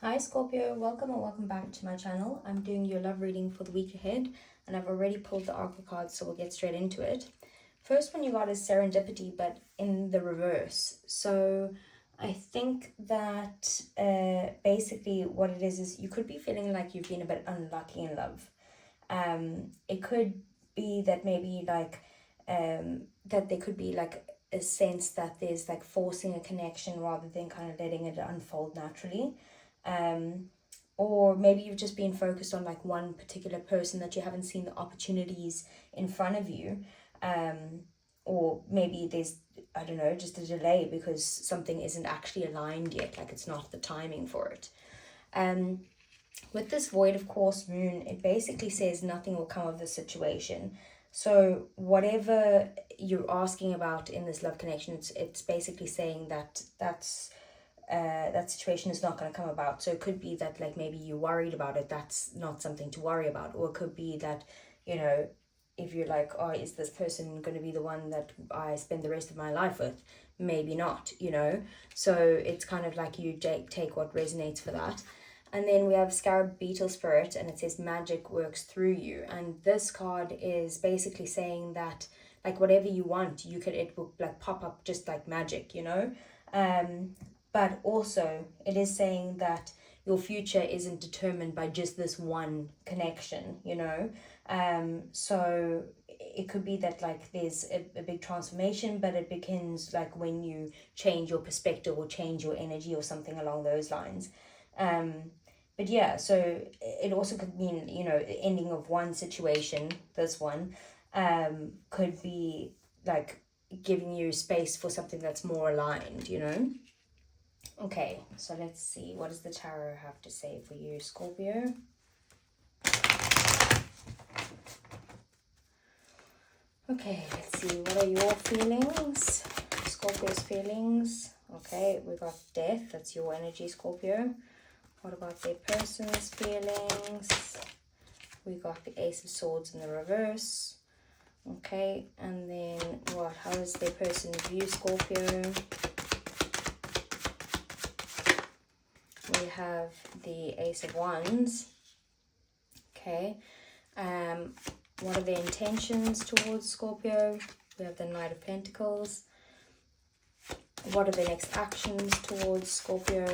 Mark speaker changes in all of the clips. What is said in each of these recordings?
Speaker 1: Hi Scorpio, welcome or welcome back to my channel. I'm doing your love reading for the week ahead and I've already pulled the oracle cards, so we'll get straight into it. First one you got is serendipity, but in the reverse. So I think that basically what it is you could be feeling like you've been a bit unlucky in love. It could be that maybe that there could be like a sense that there's like forcing a connection rather than kind of letting it unfold naturally. Or maybe you've just been focused on like one particular person that you haven't seen the opportunities in front of you. Or maybe there's, I don't know, just a delay because something isn't actually aligned yet, like it's not the timing for it. With this void of course moon, it basically says nothing will come of the situation. So whatever you're asking about in this love connection, it's basically saying that that situation is not going to come about. So it could be that like maybe you're worried about it, that's not something to worry about. Or it could be that, you know, if you're like, oh, is this person going to be the one that I spend the rest of my life with? Maybe not, you know. So it's kind of like you take what resonates for that. And then we have Scarab Beetle Spirit, and it says magic works through you. And this card is basically saying that like whatever you want, it will like pop up just like magic, you know. But also it is saying that your future isn't determined by just this one connection, you know. So it could be that like there's a big transformation, but it begins like when you change your perspective or change your energy or something along those lines. But yeah, so it also could mean, you know, the ending of one situation, this one, could be like giving you space for something that's more aligned, you know. Okay, so let's see. What does the tarot have to say for you, Scorpio? Okay, let's see. What are your feelings? Scorpio's feelings. Okay, we got death. That's your energy, Scorpio. What about their person's feelings? We got the Ace of Swords in the reverse. Okay, and then what? How does their person view Scorpio? We have the Ace of Wands. Okay. What are their intentions towards Scorpio? We have the Knight of Pentacles. What are their next actions towards Scorpio?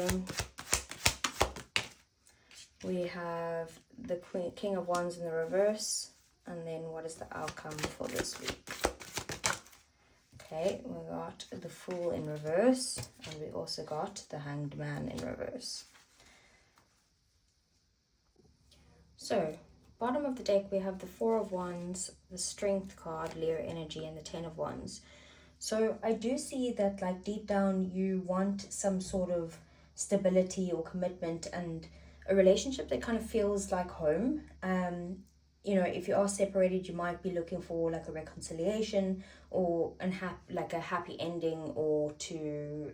Speaker 1: We have the King of Wands in the reverse. And then what is the outcome for this week? Okay, we got the Fool in reverse. And we also got the Hanged Man in reverse. So, bottom of the deck, we have the Four of Wands, the Strength card, Leo energy, and the Ten of Wands. So I do see that like deep down you want some sort of stability or commitment and a relationship that kind of feels like home. You know, if you are separated, you might be looking for like a reconciliation or like a happy ending, or to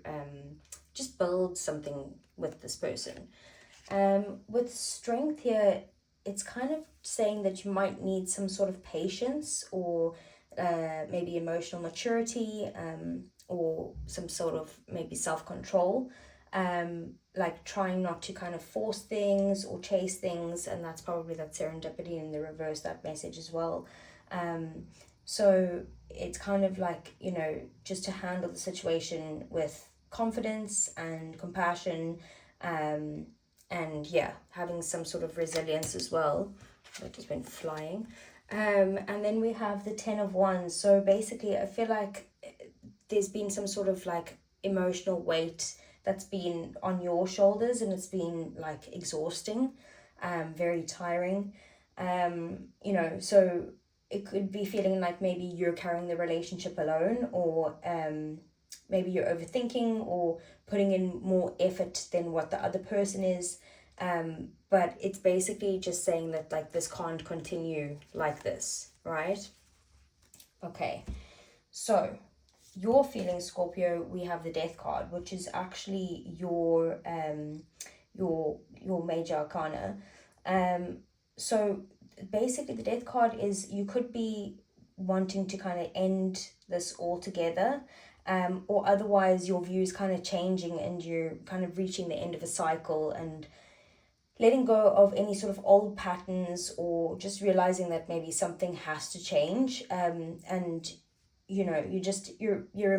Speaker 1: just build something with this person. With Strength here, it's kind of saying that you might need some sort of patience or maybe emotional maturity, or some sort of maybe self-control, like trying not to kind of force things or chase things, and that's probably that serendipity in the reverse, that message as well. So it's kind of like, you know, just to handle the situation with confidence and compassion, and yeah, having some sort of resilience as well. That just went flying. And then we have the Ten of Wands. So basically I feel like there's been some sort of like emotional weight that's been on your shoulders, and it's been like exhausting, very tiring. You know, so it could be feeling like maybe you're carrying the relationship alone, or maybe you're overthinking or putting in more effort than what the other person is. But it's basically just saying that like this can't continue like this, right? Okay, so your feelings, Scorpio, we have the Death card, which is actually your major arcana. So basically the Death card is you could be wanting to kind of end this altogether, or otherwise your view is kind of changing and you're kind of reaching the end of a cycle and letting go of any sort of old patterns, or just realizing that maybe something has to change. And you know, you're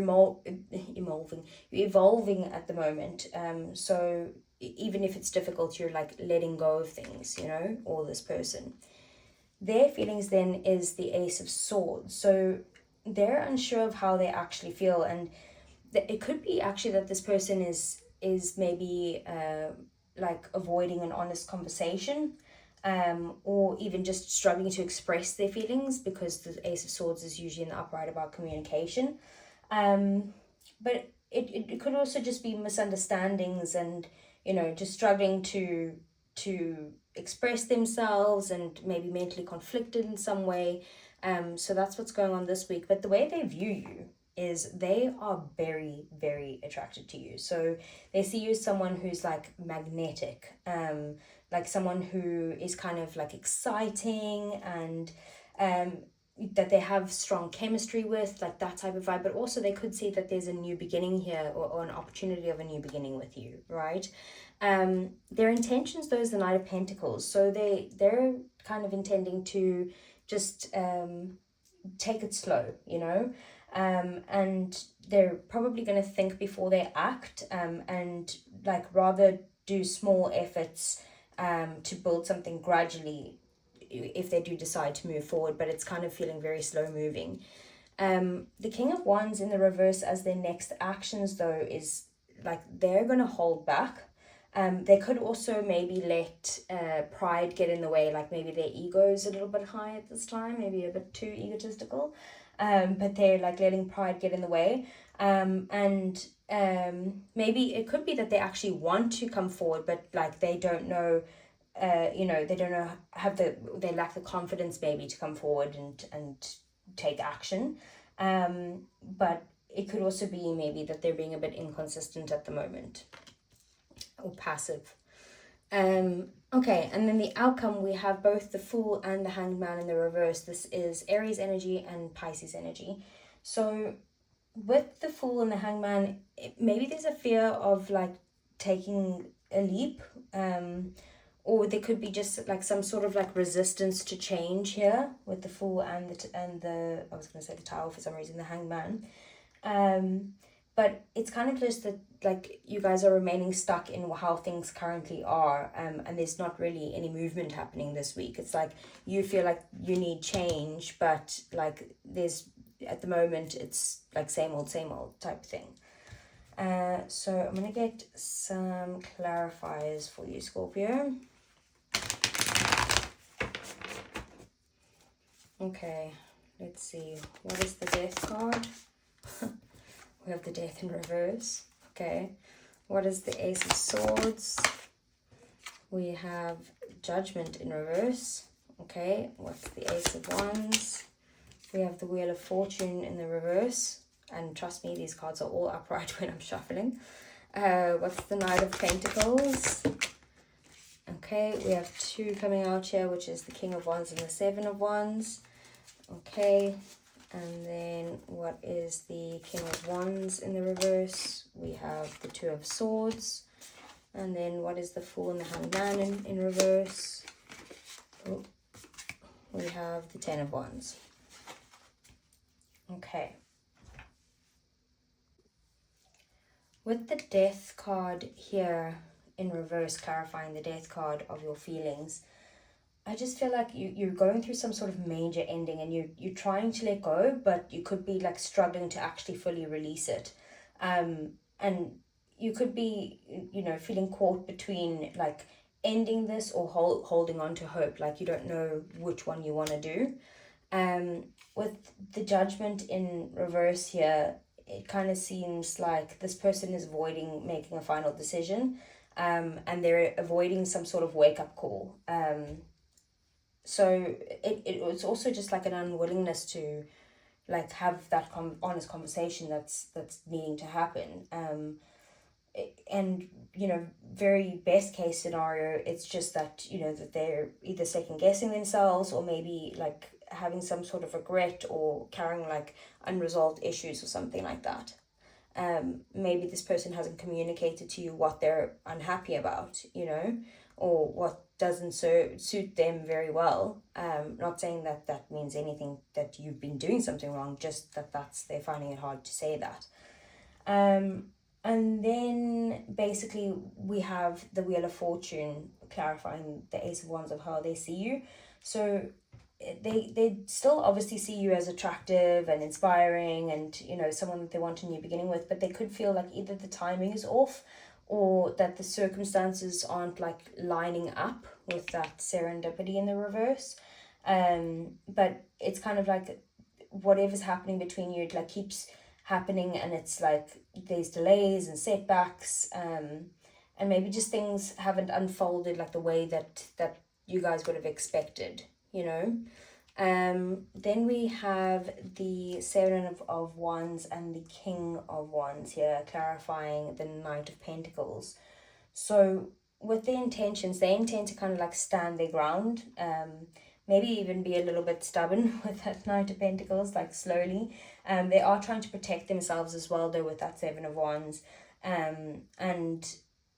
Speaker 1: evolving at the moment. So even if it's difficult, you're like letting go of things, you know, or this person. Their feelings then is the Ace of Swords. So they're unsure of how they actually feel, and it could be actually that this person is maybe like avoiding an honest conversation, or even just struggling to express their feelings, because the Ace of Swords is usually in the upright about communication. But it could also just be misunderstandings, and you know, just struggling to express themselves and maybe mentally conflicted in some way. So that's what's going on this week. But the way they view you is they are very, very attracted to you. So they see you as someone who's like magnetic, like someone who is kind of like exciting, and that they have strong chemistry with, like that type of vibe. But also they could see that there's a new beginning here, or an opportunity of a new beginning with you, right? Their intentions, though, is the Knight of Pentacles. So they're kind of intending to just take it slow, you know, and they're probably going to think before they act, and like rather do small efforts to build something gradually if they do decide to move forward, but it's kind of feeling very slow moving. The King of Wands in the reverse as their next actions, though, is like they're going to hold back. They could also maybe let pride get in the way, like maybe their ego is a little bit high at this time, maybe a bit too egotistical, but they're like letting pride get in the way. And maybe it could be that they actually want to come forward, but like they don't know, you know, they don't know, they lack the confidence maybe to come forward and take action. But it could also be maybe that they're being a bit inconsistent at the moment, or passive. Okay, and then the outcome, we have both the Fool and the Hanged Man in the reverse. This is Aries energy and Pisces energy. So with the Fool and the Hanged Man, maybe there's a fear of like taking a leap, or there could be just like some sort of like resistance to change here with the Fool and the I was going to say the Tower for some reason, the Hanged Man. But it's kind of just that like you guys are remaining stuck in how things currently are, and there's not really any movement happening this week. It's like you feel like you need change, but like there's, at the moment, it's like same old type thing. So I'm going to get some clarifiers for you, Scorpio. Okay, let's see. What is the Death card? We have the Death in reverse. Okay. What is the Ace of Swords? We have Judgment in reverse. Okay. What's the Ace of Wands? We have the Wheel of Fortune in the reverse. And trust me, these cards are all upright when I'm shuffling. What's the Knight of Pentacles? Okay. We have two coming out here, which is the King of Wands and the Seven of Wands. Okay. And then what is the King of Wands in the reverse? We have the Two of Swords. And then what is the Fool and the Hanged Man in reverse? Oh, we have the Ten of Wands. Okay. With the Death card here in reverse, clarifying the Death card of your feelings, I just feel like you're going through some sort of major ending, and you're trying to let go, but you could be like struggling to actually fully release it. And you could be, you know, feeling caught between like ending this or holding on to hope. Like you don't know which one you want to do. With the Judgment in reverse here, it kind of seems like this person is avoiding making a final decision, and they're avoiding some sort of wake-up call. So it's also just like an unwillingness to like have that honest conversation that's needing to happen. And you know, very best case scenario, it's just that, you know, that they're either second guessing themselves, or maybe like having some sort of regret, or carrying like unresolved issues or something like that. maybe this person hasn't communicated to you what they're unhappy about, you know, or what doesn't suit them very well. Not saying that that means anything that you've been doing something wrong, just that they're finding it hard to say that. And then basically we have the Wheel of Fortune clarifying the Ace of Wands of how they see you. So they still obviously see you as attractive and inspiring and, you know, someone that they want a new beginning with, but they could feel like either the timing is off or that the circumstances aren't like lining up with that serendipity in the reverse. But it's kind of like whatever's happening between you, it like keeps happening, and it's like there's delays and setbacks, and maybe just things haven't unfolded like the way that you guys would have expected, you know. Then we have the Seven of Wands and the King of Wands here, clarifying the Knight of Pentacles. So with the intentions, they intend to kind of like stand their ground, maybe even be a little bit stubborn with that Knight of Pentacles, like slowly. They are trying to protect themselves as well though with that Seven of Wands. And,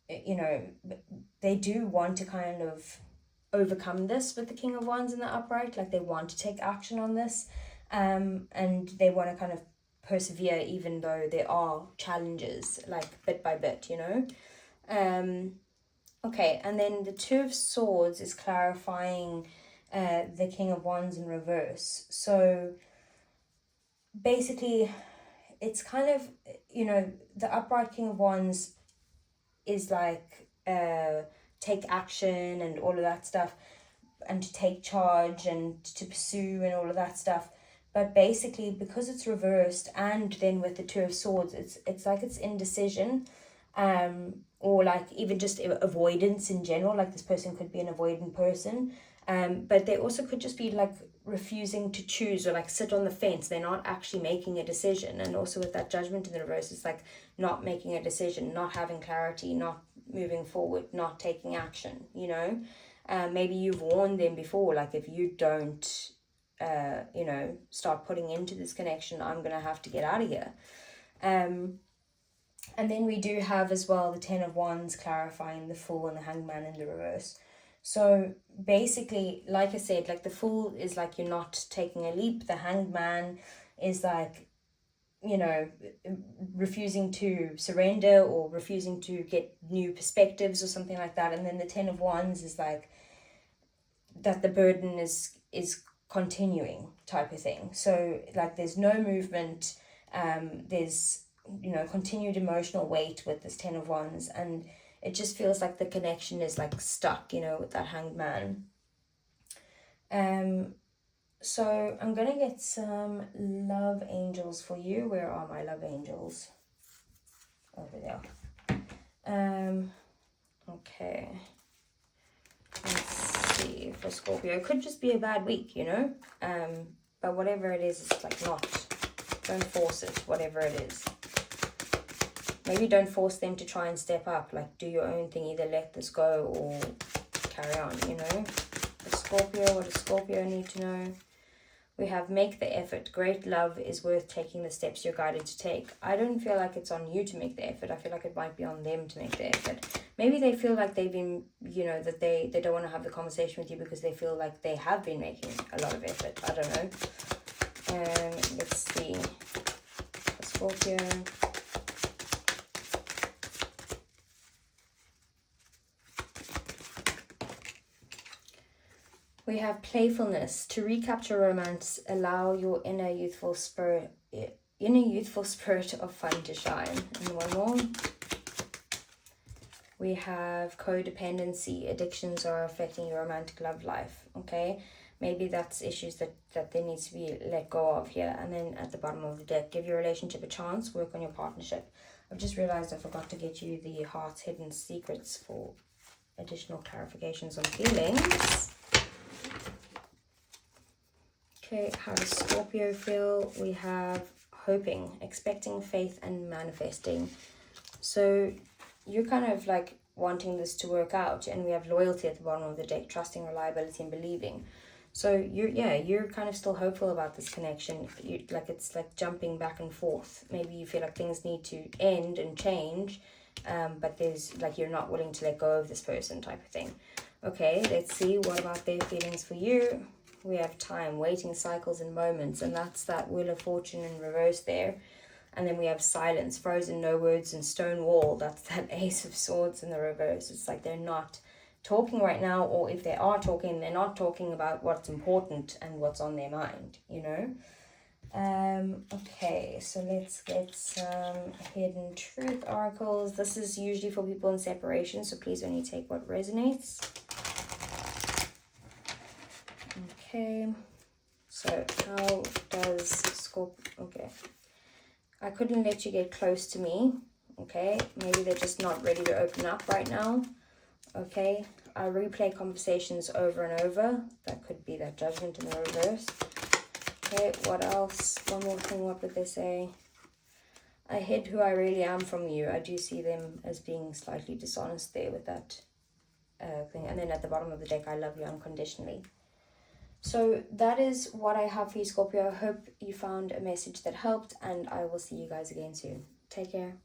Speaker 1: you know, they do want to kind of overcome this with the King of Wands in the upright. Like they want to take action on this. And they want to kind of persevere even though there are challenges, like bit by bit, you know. Okay, and then the Two of Swords is clarifying the King of Wands in reverse. So basically it's kind of, you know, the upright King of Wands is like take action and all of that stuff, and to take charge and to pursue and all of that stuff. But basically because it's reversed, and then with the Two of Swords, it's like it's indecision, or like even just avoidance in general. Like this person could be an avoidant person, but they also could just be like refusing to choose, or like sit on the fence. They're not actually making a decision. And also with that Judgment in the reverse, it's like not making a decision, not having clarity, not moving forward, not taking action, you know. Maybe you've warned them before, like if you don't you know, start putting into this connection, I'm gonna have to get out of here. And then we do have as well the Ten of Wands clarifying the Fool and the Hanged Man in the reverse. So basically, like I said, like the Fool is like you're not taking a leap. The Hanged Man is like, you know, refusing to surrender or refusing to get new perspectives or something like that. And then the Ten of Wands is like that the burden is continuing type of thing. So like there's no movement, there's, you know, continued emotional weight with this Ten of Wands, and it just feels like the connection is like stuck, you know, with that Hanged Man. So I'm gonna get some love angels for you. Where are my love angels? Over there. Okay, let's see. For Scorpio, it could just be a bad week, you know, but whatever it is, it's like don't force it, whatever it is. Maybe don't force them to try and step up, like do your own thing, either let this go or carry on, you know. For Scorpio, what does Scorpio need to know? We have make the effort. Great love is worth taking the steps you're guided to take. I don't feel like it's on you to make the effort. I feel like it might be on them to make the effort. Maybe they feel like they've been, you know, that they don't want to have the conversation with you because they feel like they have been making a lot of effort. I don't know. Let's see. For Scorpio. We have playfulness. To recapture romance, allow your inner youthful spirit of fun to shine. And one more. We have codependency. Addictions are affecting your romantic love life. Okay, maybe that's issues that there needs to be let go of here. And then at the bottom of the deck, give your relationship a chance. Work on your partnership. I've just realized I forgot to get you the Heart's Hidden Secrets for additional clarifications on feelings. Okay, how does Scorpio feel? We have hoping, expecting, faith, and manifesting. So you're kind of like wanting this to work out, and we have loyalty at the bottom of the deck, trusting, reliability, and believing. So you're kind of still hopeful about this connection. It's like jumping back and forth. Maybe you feel like things need to end and change, but there's like you're not willing to let go of this person type of thing. Okay, let's see what about their feelings for you. We have time, waiting cycles and moments, and that's that Wheel of Fortune in reverse there. And then we have silence, frozen, no words, and stone wall. That's that Ace of Swords in the reverse. It's like they're not talking right now, or if they are talking, they're not talking about what's important and what's on their mind, you know. Okay, so let's get some hidden truth oracles. This is usually for people in separation, so please only take what resonates. Okay, so how does Scorpio, okay, I couldn't let you get close to me. Okay, maybe they're just not ready to open up right now. Okay, I replay conversations over and over. That could be that Judgment in the reverse. Okay, what else? One more thing, what would they say? I hid who I really am from you. I do see them as being slightly dishonest there with that thing. And then at the bottom of the deck, I love you unconditionally. So that is what I have for you, Scorpio. I hope you found a message that helped, and I will see you guys again soon. Take care.